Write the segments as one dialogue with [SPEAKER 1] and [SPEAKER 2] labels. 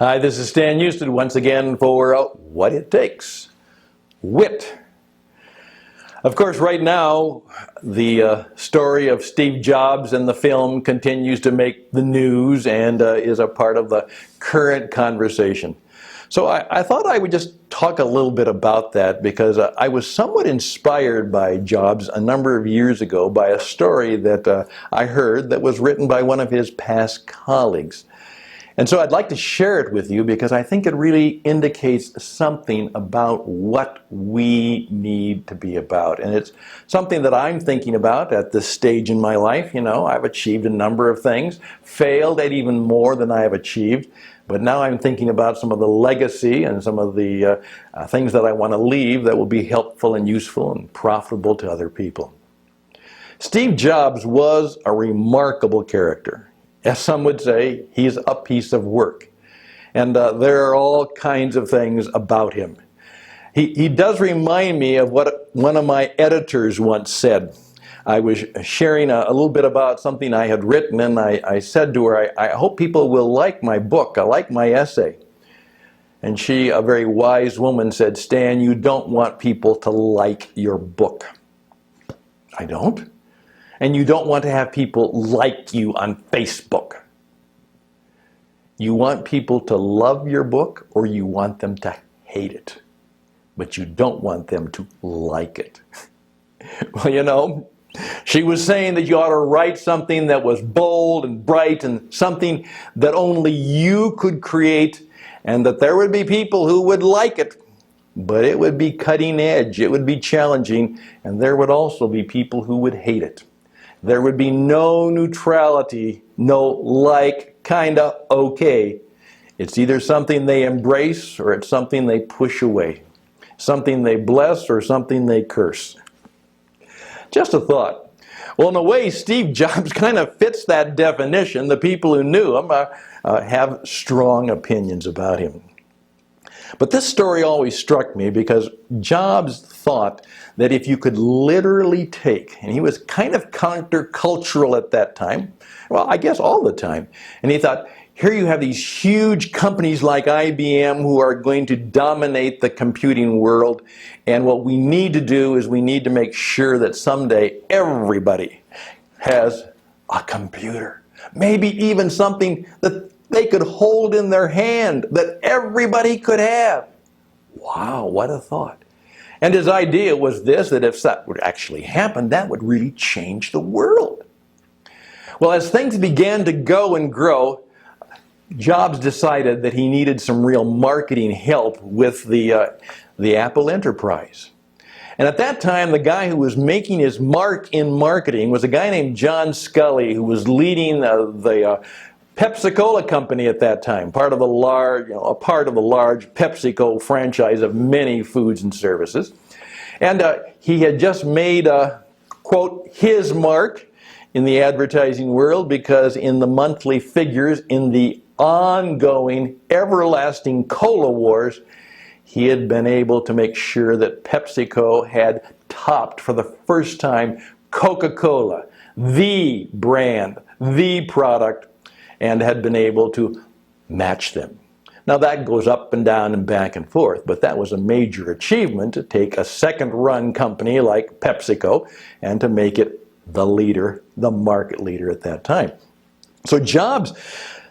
[SPEAKER 1] Hi, this is Stan Hustad once again for What It Takes, WIT. Of course, right now, the story of Steve Jobs and the film continues to make the news and is a part of the current conversation. So I thought I would just talk a little bit about that because I was somewhat inspired by Jobs a number of years ago by a story that I heard that was written by one of his past colleagues. And so I'd like to share it with you because I think it really indicates something about what we need to be about. And it's something that I'm thinking about at this stage in my life. You know, I've achieved a number of things, failed at even more than I have achieved. But now I'm thinking about some of the legacy and some of the things that I want to leave that will be helpful and useful and profitable to other people. Steve Jobs was a remarkable character. As some would say, he's a piece of work. And there are all kinds of things about him. He does remind me of what one of my editors once said. I was sharing a little bit about something I had written, and I said to her, I hope people will like my book, I like my essay. And she, a very wise woman, said, Stan, you don't want people to like your book. I don't. And you don't want to have people like you on Facebook. You want people to love your book or you want them to hate it. But you don't want them to like it. Well, you know, she was saying that you ought to write something that was bold and bright and something that only you could create, and that there would be people who would like it. But it would be cutting edge, it would be challenging, and there would also be people who would hate it. There would be no neutrality, no like, kinda, okay. It's either something they embrace or it's something they push away. Something they bless or something they curse. Just a thought. Well, in a way, Steve Jobs kind of fits that definition. The people who knew him have strong opinions about him. But this story always struck me because Jobs thought that if you could literally take, and he was kind of countercultural at that time, well, I guess all the time, and he thought, here you have these huge companies like IBM who are going to dominate the computing world, and what we need to do is we need to make sure that someday everybody has a computer. Maybe even something that they could hold in their hand that everybody could have. Wow, what a thought. And his idea was this, that if that would actually happen, that would really change the world. Well, as things began to go and grow, Jobs decided that he needed some real marketing help with the Apple enterprise. And at that time, the guy who was making his mark in marketing was a guy named John Scully, who was leading the Pepsi-Cola company at that time, part of a large PepsiCo franchise of many foods and services. And he had just made, quote, his mark in the advertising world because in the monthly figures, in the ongoing, everlasting cola wars, he had been able to make sure that PepsiCo had topped for the first time Coca-Cola, the brand, the product, and had been able to match them. Now that goes up and down and back and forth, but that was a major achievement to take a second-run company like PepsiCo and to make it the leader, the market leader at that time. So Jobs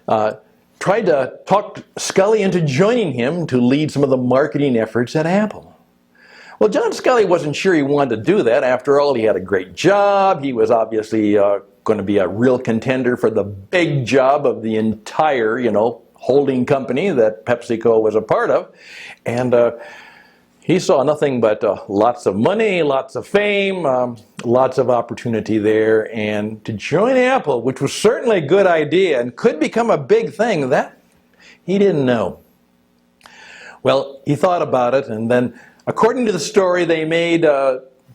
[SPEAKER 1] tried to talk Scully into joining him to lead some of the marketing efforts at Apple. Well, John Scully wasn't sure he wanted to do that. After all, he had a great job. He was obviously going to be a real contender for the big job of the entire, holding company that PepsiCo was a part of. And he saw nothing but lots of money, lots of fame, lots of opportunity there. And to join Apple, which was certainly a good idea and could become a big thing, that he didn't know. Well, he thought about it, and then, according to the story, they made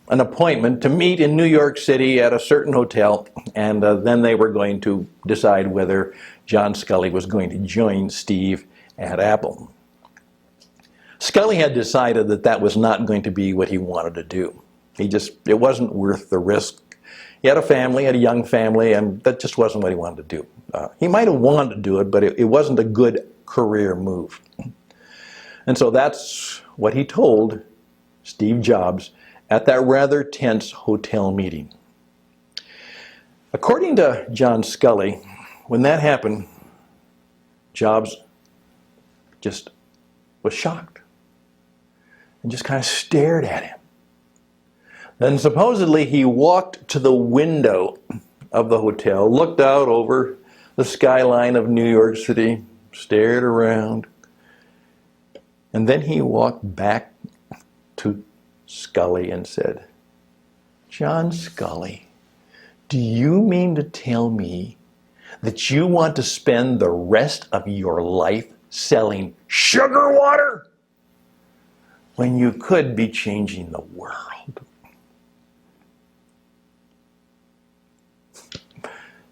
[SPEAKER 1] an appointment to meet in New York City at a certain hotel, and then they were going to decide whether John Scully was going to join Steve at Apple. Scully had decided that that was not going to be what he wanted to do. It wasn't worth the risk. He had a family, had a young family, and that just wasn't what he wanted to do. He might have wanted to do it, but it wasn't a good career move. And so that's what he told Steve Jobs at that rather tense hotel meeting. According to John Scully, when that happened, Jobs just was shocked and just kind of stared at him. Then supposedly he walked to the window of the hotel, looked out over the skyline of New York City, stared around, and then he walked back to Scully and said, "John Scully, do you mean to tell me that you want to spend the rest of your life selling sugar water when you could be changing the world?"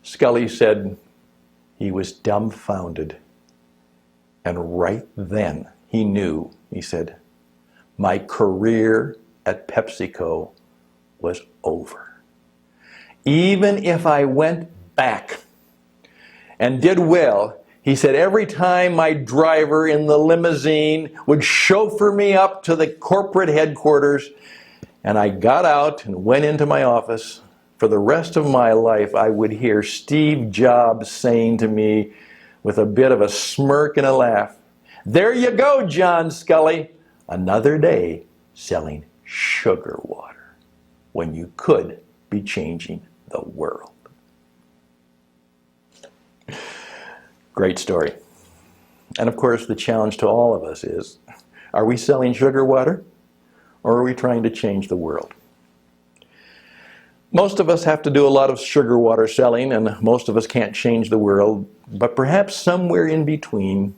[SPEAKER 1] Scully said he was dumbfounded. And right then he knew, he said, my career at PepsiCo was over. Even if I went back and did well, he said, every time my driver in the limousine would chauffeur me up to the corporate headquarters and I got out and went into my office, for the rest of my life I would hear Steve Jobs saying to me with a bit of a smirk and a laugh, "There you go, John Scully, another day selling sugar water when you could be changing the world." Great story. And of course, the challenge to all of us is, are we selling sugar water or are we trying to change the world? Most of us have to do a lot of sugar water selling, and most of us can't change the world, but perhaps somewhere in between,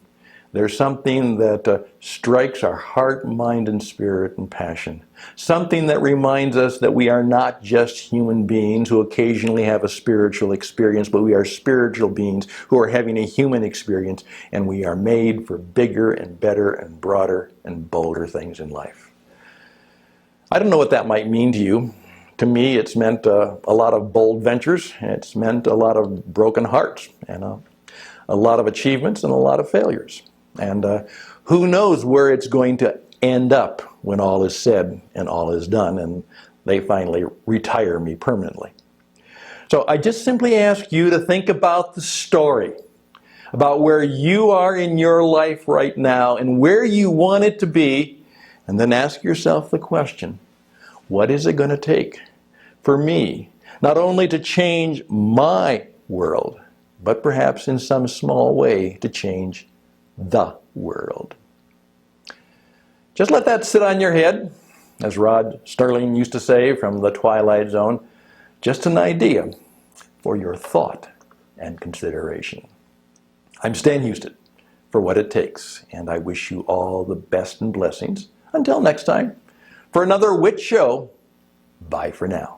[SPEAKER 1] there's something that strikes our heart, mind, and spirit and passion. Something that reminds us that we are not just human beings who occasionally have a spiritual experience, but we are spiritual beings who are having a human experience, and we are made for bigger and better and broader and bolder things in life. I don't know what that might mean to you. To me, it's meant a lot of bold ventures. It's meant a lot of broken hearts and a lot of achievements and a lot of failures. And who knows where it's going to end up when all is said and all is done and they finally retire me permanently. So I just simply ask you to think about the story, about where you are in your life right now and where you want it to be, and then ask yourself the question, what is it going to take for me, not only to change my world, but perhaps in some small way to change the world? Just let that sit on your head, as Rod Sterling used to say from The Twilight Zone, just an idea for your thought and consideration. I'm Stan Houston for What It Takes, and I wish you all the best and blessings. Until next time, for another WiTS show, bye for now.